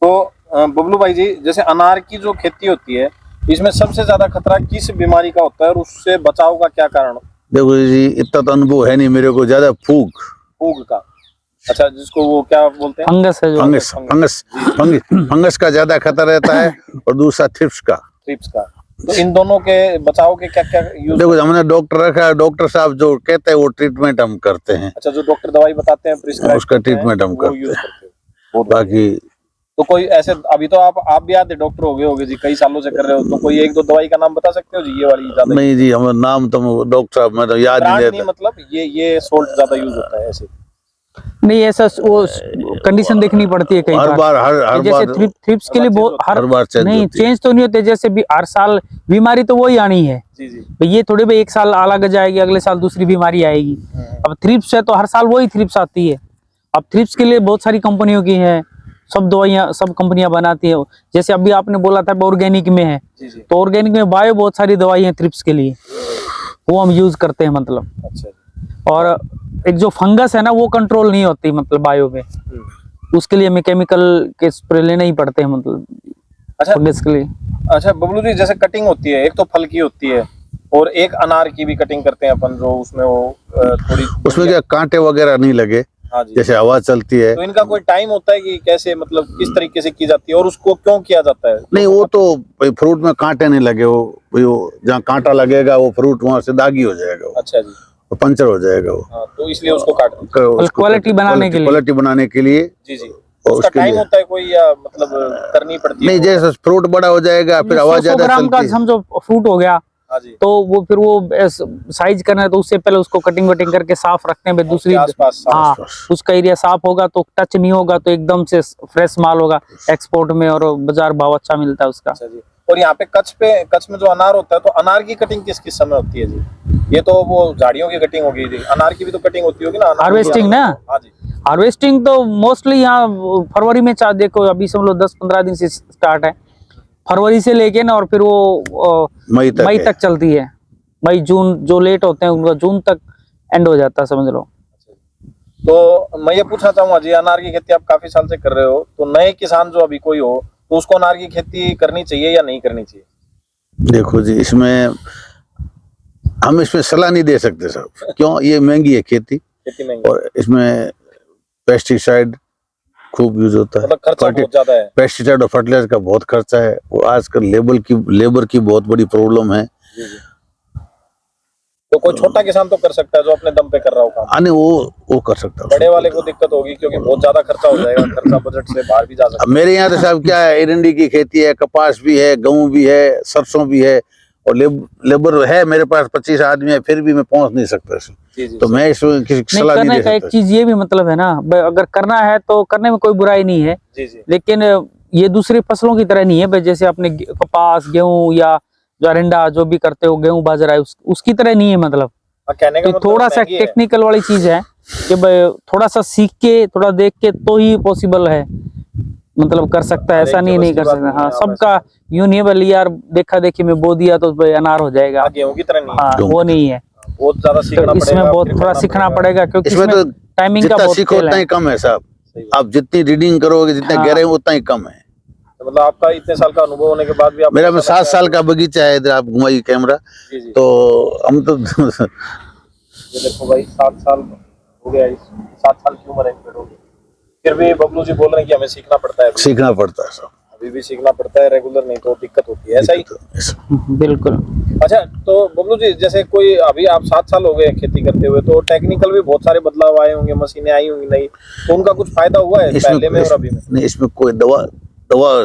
तो बबलू भाई जी, जैसे अनार की जो खेती होती है, इसमें सबसे ज्यादा खतरा किस बीमारी का होता है और उससे बचाव का क्या कारण? देखो जी, इतना तो अनुभव है नहीं मेरे को, ज्यादा फूग का। अच्छा, जिसको वो क्या बोलते हैं? फंगस है जो फंगस का ज्यादा खतरा रहता है और दूसरा थ्रिप्स का। तो इन दोनों के बचाव के क्या क्या यूज? देखो, हमने डॉक्टर रखा है, डॉक्टर साहब जो कहते हैं वो ट्रीटमेंट हम करते हैं। अच्छा, जो डॉक्टर दवाई बताते हैं प्रिस्क्राइब उसका ट्रीटमेंट हम करते हैं। बाकी तो कोई ऐसे, अभी तो आप भी आते डॉक्टर हो गए होगे जी, कई सालों से कर रहे हो, तो कोई एक दो दवाई का नाम बता सकते हो जी? ये वाली ज्यादा नहीं जी, हमारा नाम तो डॉक्टर साहब मैं तो याद नहीं रहता। मतलब ये सोल्ट ज्यादा यूज होता है ऐसे? नहीं, ऐसा वो कंडीशन देखनी पड़ती है कई बार। हर जैसे बार थ्रिप्स के लिए बहुत हर बार नहीं चेंज तो नहीं होते, जैसे भी हर साल बीमारी तो वही आनी है जी। ये थोड़ी भी एक साल अलग जाएगी, अगले साल दूसरी बीमारी आएगी। अब थ्रिप्स है तो हर साल वही थ्रिप्स आती है। अब थ्रिप्स के लिए बहुत सारी कंपनियों की है, सब दवाइयाँ सब कंपनियां बनाती है। जैसे अभी आपने बोला था ऑर्गेनिक में है, तो ऑर्गेनिक में बायो बहुत सारी दवाई है थ्रिप्स के लिए, वो हम यूज करते हैं मतलब। अच्छा। और एक जो फंगस है ना, वो कंट्रोल नहीं होती मतलब बायो में, उसके लिए हमें केमिकल के स्प्रे लेने ही पड़ते हैं मतलब। अच्छा, फंगस के लिए। अच्छा बबलू जी, जैसे कटिंग होती है, एक तो फल की होती है और एक अनार की भी कटिंग करते हैं अपन, जो उसमें वो थोड़ी उसमें क्या कांटे वगैरह नहीं लगे। हाँ जी। जैसे हवा चलती है, तो इनका कोई टाइम होता है कि कैसे, मतलब किस तरीके से की जाती है और उसको क्यों किया जाता है? नहीं, वो तो फ्रूट में कांटे नहीं लगे, वो जहाँ कांटा लगेगा वो फ्रूट वहां से दागी हो जाएगा। अच्छा जी, पंचर हो जाएगा वो। हाँ, तो इसलिए उसको काट क्वालिटी बनाने के लिए जी जी। उसका टाइम होता है कोई, या मतलब करनी पड़ती है? नहीं, जैसे फ्रूट बड़ा हो जाएगा फिर हवा ज्यादा चलती है। समझो फ्रूट हो गया तो वो फिर वो साइज करना है, तो उससे पहले उसको कटिंग वटिंग करके साफ रखते हैं दूसरी। हाँ, उसका एरिया साफ होगा तो टच नहीं होगा, तो एकदम से फ्रेश माल होगा एक्सपोर्ट में, और बाजार भाव अच्छा मिलता है उसका। अच्छा जी। और यहाँ पे कच्छ में जो अनार होता है, तो अनार की कटिंग किस किस समय होती है जी? ये तो वो झाड़ियों की कटिंग होगी जी, अनार की भी तो कटिंग होती होगी ना? हार्वेस्टिंग ना? हाँ जी, हार्वेस्टिंग तो मोस्टली यहाँ फरवरी में देखो, अभी समझ लो 10-15 दिन से स्टार्ट है, फरवरी से लेके ना, और फिर वो मई तक चलती है। मई जून जो लेट होते हैं उनका जून तक एंड हो जाता है, समझ लो। तो मैं ये पूछना चाहूंगा जी, अनार की खेती आप काफी साल से कर रहे हो, तो नए किसान जो अभी कोई हो, तो उसको अनार की खेती करनी चाहिए या नहीं करनी चाहिए? देखो जी, हम इसमें सलाह नहीं दे सकते साहब। क्यों? ये महंगी है खेती महंगी, और इसमें पेस्टिसाइड खूब यूज होता है, मतलब खर्चा बहुत ज्यादा है। पेस्टिसाइड और फर्टिलाइजर का बहुत खर्चा है, और आजकल लेबर की बहुत बड़ी प्रॉब्लम है। तो कोई छोटा किसान तो कर सकता है जो अपने दम पे कर रहा हो काम? वो कर सकता है। बड़े वाले को दिक्कत होगी क्योंकि बहुत ज्यादा खर्चा हो जाएगा, खर्चा बजट से बाहर भी जा सकता है। मेरे यहाँ तो साहब क्या है, एरंडी की खेती है, कपास भी है, गेहूं भी है, सरसों भी है, और लेबर है मेरे पास 25 आदमी है, फिर भी मैं पहुंच नहीं सकता इसमें। तो मैं इसमें किसी सलाह नहीं दे सकता। एक चीज ये भी मतलब है ना, अगर करना है तो करने में कोई बुराई नहीं है, लेकिन ये दूसरी फसलों की तरह नहीं है। जैसे अपने कपास, गेहूं या जो अरंडा जो भी करते हो, गेहूं बाजरा, उसकी तरह नहीं है मतलब। तो थोड़ा सा टेक्निकल वाली चीज है कि थोड़ा सा सीख के, थोड़ा देख के तो ही पॉसिबल है, मतलब कर सकता है, ऐसा नहीं कर सकता। हाँ, सबका यूं नहीं है भाई यार देखा देखी में बो दिया तो अनार हो जाएगा, गेहूं की तरह नहीं। हाँ, वो नहीं है, बहुत ज्यादा सीखना पड़ेगा, इसमें बहुत थोड़ा सीखना पड़ेगा, क्योंकि इसमें तो टाइमिंग का बहुत सीखो उतना ही कम है साहब। आप जितनी रीडिंग करोगे, जितना गहरे उतना ही कम है। मतलब आपका इतने साल का अनुभव होने के बाद भी मेरा 7 साल का बगीचा है, इधर आप घुमाइए कैमरा। तो हम तो ये देखो भाई, 7 साल हो गया, 7 साल की उम्र है पेड़ों की, फिर भी बबलू जी बोल रहे हैं कि हमें सीखना पड़ता है। सीखना पड़ता है सब, अभी भी सीखना पड़ता है रेगुलर, नहीं तो दिक्कत होती है। ऐसा ही? बिल्कुल। अच्छा, तो बबलू जी, जैसे कोई अभी आप 7 साल हो गए खेती करते हुए, तो टेक्निकल भी बहुत सारे बदलाव आए होंगे, मशीनें आई होंगी नई, तो उनका कुछ फायदा हुआ है पहले में और अभी में? नहीं, इसमें कोई दवा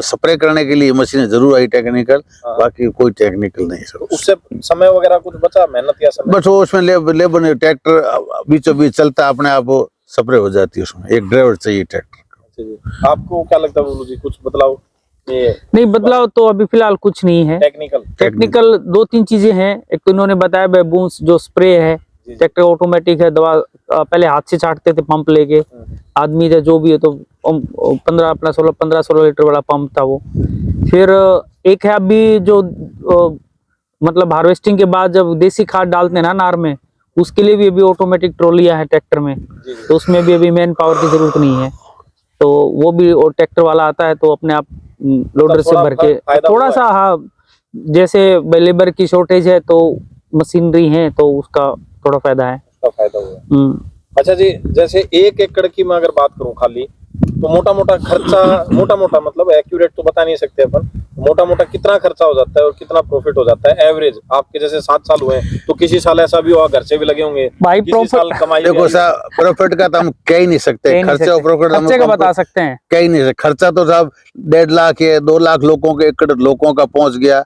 स्प्रे करने के लिए मशीनें जरूर आई टेक्निकल, बाकी कोई टेक्निकल नहीं सर। तो उससे समय वगैरह कुछ बचा, मेहनत या समय? बस वो उसमें लेबर ने ट्रैक्टर बीचों बीच चलता है, अपने आप वो स्प्रे हो जाती है, उसमें एक ड्राइवर चाहिए ट्रैक्टर। आपको क्या लगता है बबलू जी, कुछ बदलाव? नहीं, बदलाव तो अभी फिलहाल कुछ नहीं है। टेक्निकल 2-3 चीजें हैं। एक तो इन्होंने बताया बूंस जो स्प्रे है, ट्रैक्टर ऑटोमेटिक है, दवा पहले हाथ से छाटते थे पंप लेके, आदमी थे जो भी है, तो 15-16 लीटर वाला पंप था वो। फिर एक है अभी जो मतलब हार्वेस्टिंग के बाद जब देसी खाद डालते हैं ना अनार में, उसके लिए भी अभी ऑटोमेटिक ट्रॉलियां है ट्रैक्टर में, तो उसमें भी अभी मैन पावर की जरूरत नहीं है। तो वो भी, और ट्रैक्टर वाला आता है तो अपने आप लोडर से थोड़ा भर के, फायदा थोड़ा हुआ सा, हाँ, जैसे लेबर की शॉर्टेज है तो मशीनरी है तो उसका थोड़ा फायदा है। उसका फायदा हुआ। अच्छा जी, जैसे 1 एकड़ की मैं अगर बात करूं खाली, तो मोटा मोटा खर्चा, मोटा मोटा मतलब एक्यूरेट तो बता नहीं सकते अपन, मोटा मोटा कितना खर्चा हो जाता है और कितना प्रॉफिट हो जाता है एवरेज? आपके जैसे 7 साल हुए हैं, तो किसी साल ऐसा भी हुआ घर से भी लगे होंगे, भाई किसी साल कमाई देखो सर, प्रॉफिट का तो हम कह ही नहीं सकते, खर्चे और प्रॉफिट खर्चे का बता सकते हैं, कह ही नहीं सकते। खर्चा तो साहब 1.5 लाख है, 2 लाख लोगों के, एकड़ लोगों का पहुंच गया,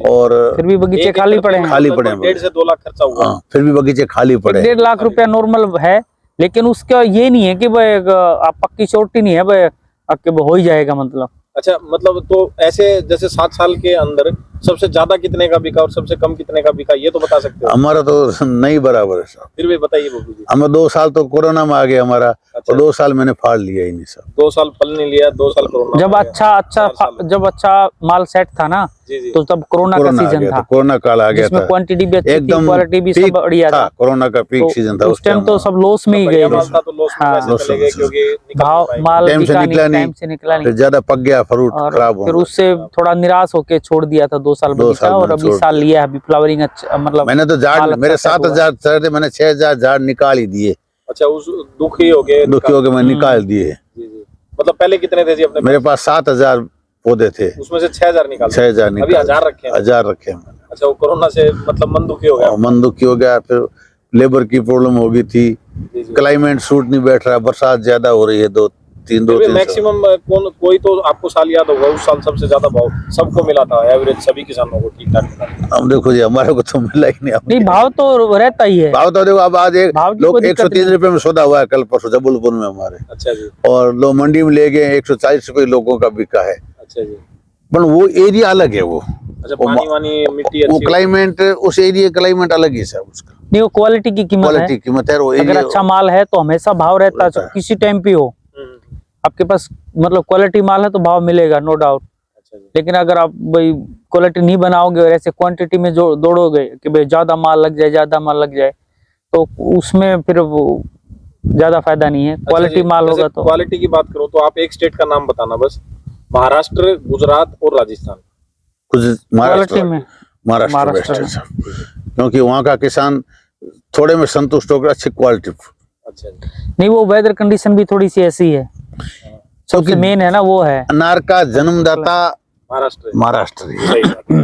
और फिर भी बगीचे खाली पड़े हैं, खाली पड़े हैं, 1.5 से 2 लाख खर्चा हुआ। हाँ, फिर भी बगीचे खाली पड़े। 1.5 लाख रुपया नॉर्मल है, लेकिन उसका ये नहीं है कि भाई आप पक्की चोटी नहीं है भाई आपके हो ही जाएगा मतलब। अच्छा, मतलब तो ऐसे जैसे 7 साल के अंदर सबसे ज्यादा कितने का बिका और सबसे कम कितने का बिका, ये तो बता सकते हो? हमारा तो नहीं बराबर है साहब, फिर भी बताइए बबलू जी। हमें 2 साल तो कोरोना में आ गया हमारा, अच्छा। और 2 साल मैंने फाड़ लिया ही नहीं साहब। 2 साल फल नहीं लिया, 2 साल कोरोना जब में गया। 4 साल। जब अच्छा माल सेट था ना, जी जी। तो तब कोरोना का कोरोना आ सीजन गया था, कोरोना काल आ गया जिसमें था, क्वांटिटी भी अच्छी थी, एकदम क्वालिटी भी सब पीक बढ़िया था। कोरोना का पीक सीजन था उस टाइम तो सब लॉस में ही गए बढ़िया थे। माल था तो लॉस में हाँ। पैसे चले गए, क्योंकि निकल भाव नहीं पाएंगे। माल टाइम से बिका निकला नहीं, नहीं, टाइम से निकला फिर नहीं, ज्यादा पक गया, फ्रूट और खराब हो फिर गया। उससे थोड़ा निराश होके छोड़ दिया था 2 साल 2 बगीचा, साल और मैंने अभी छोड़ साल दिया। लिया है, अभी फ्लावरिंग अच्छा, मतलब मैंने तो माल झाड़, अच्छा मेरे सेट हुआ। 7,000 सर थे, मैंने 6,000 झाड़ निकाल ही दिए, अच्छा, उस दुखी हो गए, दुखी होकर मैं निकाल दिए। जी जी। मतलब पहले कितने थे जी अपने मेरे पास 7,000 पौधे थे, उसमें से 6,000 निकाल 6,000 अभी निकाल 1000 रखे हैं। 1000 रखे मैंने। अच्छा, वो कोरोना से मतलब मन दुखी हो गया। और मन दुखी हो गया, फिर लेबर की प्रॉब्लम हो गई थी, जी जी। क्लाइमेट सूट नहीं बैठ रहा, बरसात ज्यादा हो रही है, 2-3 साल। मैक्सिमम कोई तो आपको साल याद होगा, उस साल सबसे ज्यादा भाव सबको मिला था, एवरेज सभी किसानों को ठीक ठाक मिला। अब देखो जी, हमारे को तो मिला ही नहीं। नहीं, भाव तो रहता ही है, भाव तो देखो, अब आज भाव की लोग कोई दिक्कत 130 नहीं। रुपए में सौदा हुआ है कल परसों जबलपुर में हमारे, अच्छा जी। और लोग मंडी में ले गए 140 रुपए लोगों का बिका है। अच्छा जी। पर वो एरिया अलग है, वो अच्छा, पानी वानी मिट्टी वो अच्छी क्लाइमेट, उस एरिया क्लाइमेट अलग ही है उसका, नहीं, वो क्वालिटी की कीमत है, क्वालिटी कीमत है। वो अगर एरिया अच्छा माल है तो हमेशा भाव रहता है, किसी टाइम पे हो आपके पास, मतलब क्वालिटी माल है तो भाव मिलेगा, नो डाउट। अच्छा जी। लेकिन अगर आप भाई क्वालिटी नहीं बनाओगे और ऐसे क्वांटिटी में जो दौड़ोगे कि भाई ज्यादा माल लग जाए, ज्यादा माल लग जाए, तो उसमें फिर वो ज्यादा फायदा नहीं है। क्वालिटी माल होगा तो। क्वालिटी की बात करो तो आप एक स्टेट का नाम बताना बस, महाराष्ट्र, गुजरात और राजस्थान। कुछ क्वालिटी में महाराष्ट्र बेस्ट है सर, क्योंकि वहाँ का किसान थोड़े में संतुष्ट होकर अच्छी क्वालिटी। अच्छा जी। नहीं, वो वेदर कंडीशन भी थोड़ी सी ऐसी है, सबसे मेन है ना, वो है। अनार का जन्मदाता महाराष्ट्र ही है। सही बात है।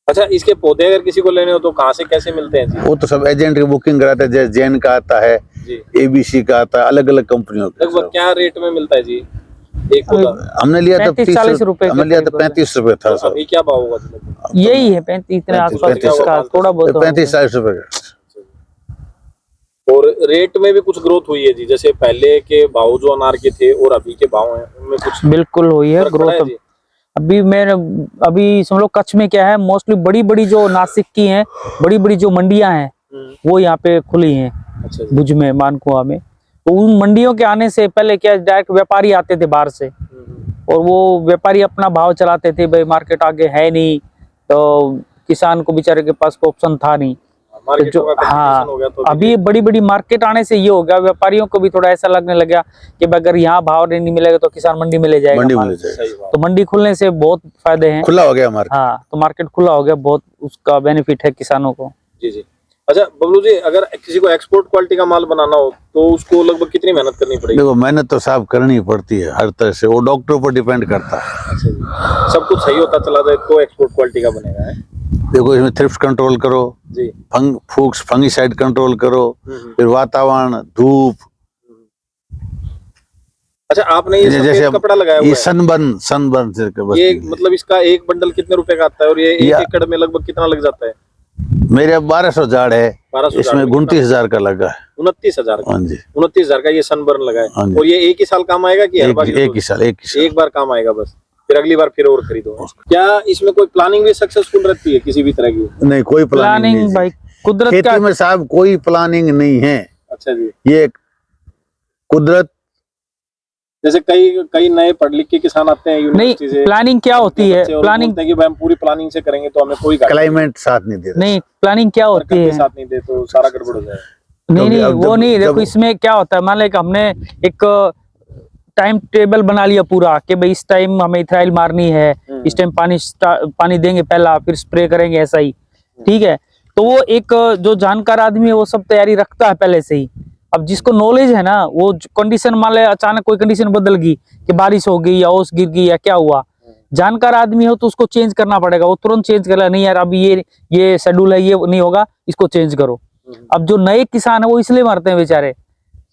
अच्छा, इसके पौधे अगर किसी को लेने हो तो कहाँ से कैसे मिलते हैं जी? वो तो सब एजेंट की बुकिंग कराते हैं, जैसे जैन का आता है, ABC का आता है, अलग अलग कंपनियों का। लगभग क्या रेट में मिलता है जी एक पौधा? हमने लिया था 35-40 रुपए, हमने लिया था 35 रुपए था सर। अभी क्या भाव होगा? यही है 35 इतने आसपास का, थोड़ा बहुत 35-40 रुपए का। और रेट में भी कुछ ग्रोथ हुई है जी, जैसे पहले के भाव जो अनार के थे और अभी के भाव हैं उनमें कुछ बिल्कुल हुई है ग्रोथ। अभी समझ लो कच्छ में क्या है, मोस्टली बड़ी बड़ी जो नासिक की हैं, बड़ी बड़ी जो मंडियां हैं वो यहाँ पे खुली हैं। अच्छा जी। भुज में, मानकुआ में, तो उन मंडियों के आने से पहले क्या, डायरेक्ट व्यापारी आते थे बाहर से, और वो व्यापारी अपना भाव चलाते थे, भाई मार्केट आगे है नहीं, तो किसान को बेचारे के पास कोई ऑप्शन था नहीं। तो जो तो अभी बड़ी बड़ी मार्केट आने से ये हो गया, व्यापारियों को भी थोड़ा ऐसा लगने लगा कि अगर यहाँ भाव नहीं मिलेगा तो किसान मंडी में ले जाएगा, तो मंडी खुलने से बहुत फायदे हैं, खुला हो गया मार्केट। हाँ, तो मार्केट खुला हो गया, बहुत उसका बेनिफिट है किसानों को। जी जी। अच्छा बबलू जी, अगर किसी को एक्सपोर्ट क्वालिटी का माल बनाना हो तो उसको लगभग कितनी मेहनत करनी पड़ेगी? देखो, मेहनत तो साहब करनी पड़ती है हर तरह से, वो डॉक्टर पर डिपेंड करता है। अच्छा जी। सब कुछ सही होता चला जाए तो एक्सपोर्ट क्वालिटी का बनेगा है? देखो, इसमें थ्रिप्स कंट्रोल करो जी, फंगीसाइड कंट्रोल करो, फिर वातावरण, धूप। अच्छा, आपने ये जैसे कपड़ा लगाया हुआ है, सनबर्न से ये मतलब इसका एक बंडल कितने रुपए का आता है और ये 1 एकड़ में लगभग कितना लग जाता है? मेरे 1200 झाड़ है, 1200 इसमें 29,000 का लगा है। 29,000 का? हाँ जी, 29,000 का ये सनबर्न लगा है। हाँ जी। और ये एक ही साल काम आएगा कि हर बार? एक ही साल एक बार काम आएगा बस, फिर अगली बार फिर और खरीदो। क्या इसमें कोई प्लानिंग भी सक्सेसफुल रहती है किसी भी तरह की? नहीं, कोई प्लानिंग नहीं भाई, कुदरत खेती का में साहब कोई प्लानिंग नहीं है। अच्छा जी। ये कुदरत, जैसे कई नए पढ़ लिख के किसान आते हैं यूनिवर्सिटी से, प्लानिंग क्या होती है, प्लानिंग कि हम पूरी प्लानिंग से करेंगे तो हमें कोई क्लाइमेट साथ नहीं दे रहा। नहीं, प्लानिंग क्या होती है, साथ नहीं दे तो सारा गड़बड़ हो जाए। नहीं, वो नहीं, देखो इसमें क्या होता है, मान लो हमने एक टाइम टेबल बना लिया पूरा कि भाई इस टाइम हमें इथराइल मारनी है, इस टाइम पानी देंगे पहला, फिर स्प्रे करेंगे, ऐसा ही, ठीक है। तो वो एक जो जानकार आदमी है वो सब तैयारी रखता है पहले से ही। अब जिसको नॉलेज है ना, वो कंडीशन मान ले अचानक कोई कंडीशन बदल गई कि बारिश हो गई या ओस गिर गई या क्या हुआ, जानकार आदमी हो तो उसको चेंज करना पड़ेगा, वो तुरंत चेंज कर ले, नहीं यार अभी ये शेड्यूल है, ये नहीं होगा, इसको चेंज करो। अब जो नए किसान है वो इसलिए मरते हैं बेचारे,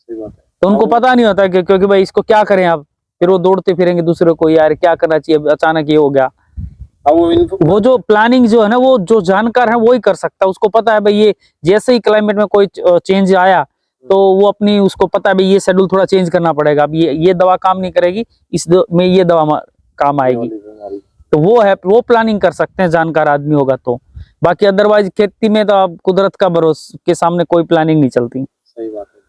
तो उनको पता नहीं होता कि क्योंकि भाई इसको क्या करें अब, फिर वो दौड़ते फिरेंगे दूसरे को, यार क्या करना चाहिए, अचानक ये हो गया। वो जो प्लानिंग जो है ना, वो जो जानकार है वो ही कर सकता है, उसको पता है भाई ये जैसे ही क्लाइमेट में कोई चेंज आया तो वो अपनी उसको पता है भाई ये शेड्यूल थोड़ा चेंज करना पड़ेगा, अब ये दवा काम नहीं करेगी, में ये दवा काम आएगी, तो वो प्लानिंग कर सकते हैं जानकार आदमी होगा तो। बाकी अदरवाइज खेती में तो अब कुदरत का भरोसे के सामने कोई प्लानिंग नहीं चलती। सही बात है।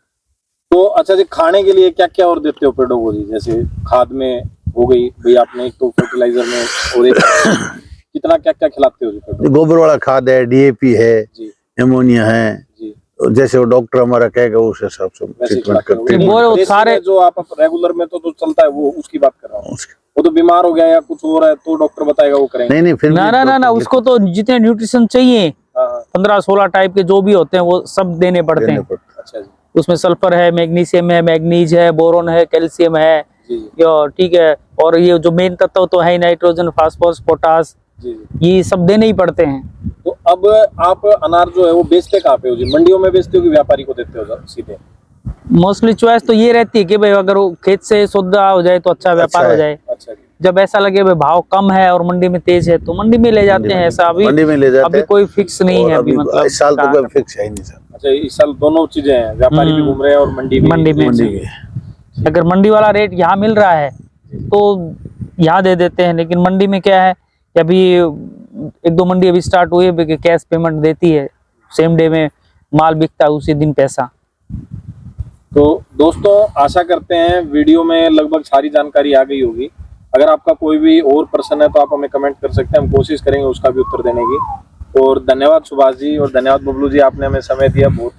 तो अच्छा जी, खाने के लिए क्या क्या और देते हो पेड़ों को जी? जैसे खाद में हो गई भाई, आपने एक तो फर्टिलाइजर में, और एक कितना क्या क्या खिलाते हो जी पेड़ों को? गोबर वाला खाद है, डीएपी है जी एमोनिया है जी, जैसे वो डॉक्टर हमारा कहेगा उस हिसाब से ट्रीटमेंट करते हैं। वो देसी सारे में जो आप रेगुलर में तो चलता है वो, उसकी बात कर रहा हूँ। वो तो बीमार हो गया या कुछ हो रहा है तो डॉक्टर बताएगा वो करेंगे। नहीं फिर ना उसको तो जितने न्यूट्रिशन चाहिए 15-16 टाइप के जो भी होते हैं वो सब देने पड़ते हैं। अच्छा जी। उसमें सल्फर है, मैग्नीशियम है, मैग्नीज है, बोरोन है, कैल्शियम है, ठीक है, और ये जो मेन तत्व तो है नाइट्रोजन, फास्फोरस, पोटास, ये सब देने ही पड़ते हैं। तो अब आप अनार जो है वो बेचते कहाँ पे हो जी? मंडियों में बेचते हो कि व्यापारी को देते हो सीधे? मोस्टली चॉइस तो ये रहती है कि भाई अगर वो खेत से सौदा हो जाए तो अच्छा व्यापार हो जाए। अच्छा जी। जब ऐसा लगे भाई भाव कम है और मंडी में तेज है तो मंडी में ले जाते हैं। ऐसा अभी मंडी में ले जाते अभी कोई फिक्स नहीं है अभी, मतलब इस साल तो कोई फिक्स है ही नहीं सर। अच्छा, इस साल दोनों चीजें हैं, व्यापारी भी घूम रहे हैं और मंडी में। अगर मंडी वाला रेट यहाँ मिल रहा है तो यहाँ दे देते हैं, लेकिन मंडी में क्या है कि अभी 1-2 मंडी अभी स्टार्ट हुई है कि कैश पेमेंट देती है, सेम डे में माल बिकता है, उसी दिन पैसा। तो दोस्तों, आशा करते हैं वीडियो में लगभग सारी जानकारी आ गई होगी। अगर आपका कोई भी और प्रश्न है तो आप हमें कमेंट कर सकते हैं, हम कोशिश करेंगे उसका भी उत्तर देने की। और धन्यवाद सुभाष जी और धन्यवाद बबलू जी, आपने हमें समय दिया, बहुत